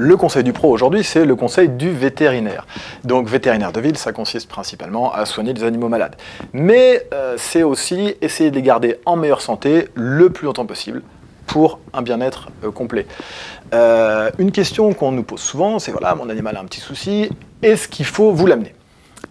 le conseil du pro aujourd'hui, c'est le conseil du vétérinaire. Donc vétérinaire de ville, ça consiste principalement à soigner les animaux malades. Mais c'est aussi essayer de les garder en meilleure santé le plus longtemps possible pour un bien-être complet. Une question qu'on nous pose souvent, c'est voilà, mon animal a un petit souci, est-ce qu'il faut vous l'amener?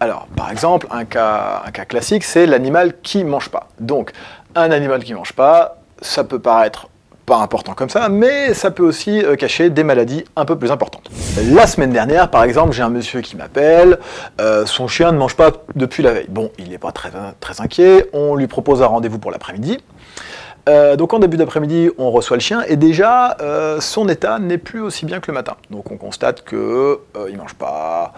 Alors, par exemple, un cas classique, c'est l'animal qui ne mange pas. Donc, un animal qui ne mange pas, ça peut paraître pas important comme ça, mais ça peut aussi cacher des maladies un peu plus importantes. La semaine dernière, par exemple, j'ai un monsieur qui m'appelle, son chien ne mange pas depuis la veille. Bon, il n'est pas très inquiet, on lui propose un rendez-vous pour l'après-midi. Donc en début d'après-midi, on reçoit le chien et déjà, son état n'est plus aussi bien que le matin. Donc on constate qu'il ne mange pas,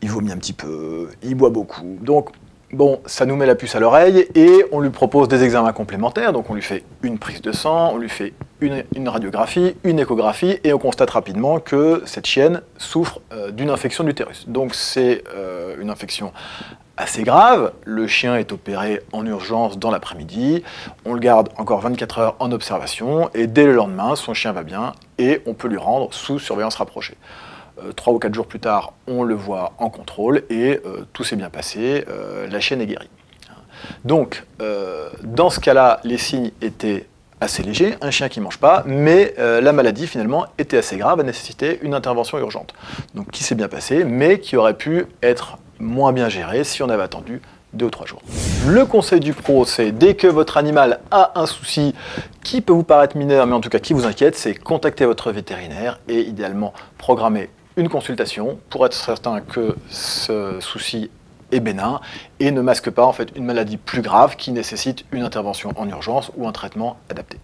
il vomit un petit peu, il boit beaucoup. Donc bon, ça nous met la puce à l'oreille et on lui propose des examens complémentaires. Donc on lui fait une prise de sang, on lui fait une radiographie, une échographie et on constate rapidement que cette chienne souffre d'une infection de l'utérus. Donc c'est une infection assez grave, le chien est opéré en urgence dans l'après-midi, on le garde encore 24 heures en observation et dès le lendemain, son chien va bien et on peut lui rendre sous surveillance rapprochée. 3 ou 4 jours plus tard, on le voit en contrôle et tout s'est bien passé, la chienne est guérie. Donc, dans ce cas-là, les signes étaient assez légers, un chien qui ne mange pas, mais la maladie finalement était assez grave, a nécessité une intervention urgente. Donc, qui s'est bien passé, mais qui aurait pu être moins bien géré si on avait attendu 2 ou 3 jours. Le conseil du pro, c'est dès que votre animal a un souci qui peut vous paraître mineur, mais en tout cas qui vous inquiète, c'est contacter votre vétérinaire et idéalement programmer une consultation pour être certain que ce souci est bénin et ne masque pas en fait une maladie plus grave qui nécessite une intervention en urgence ou un traitement adapté.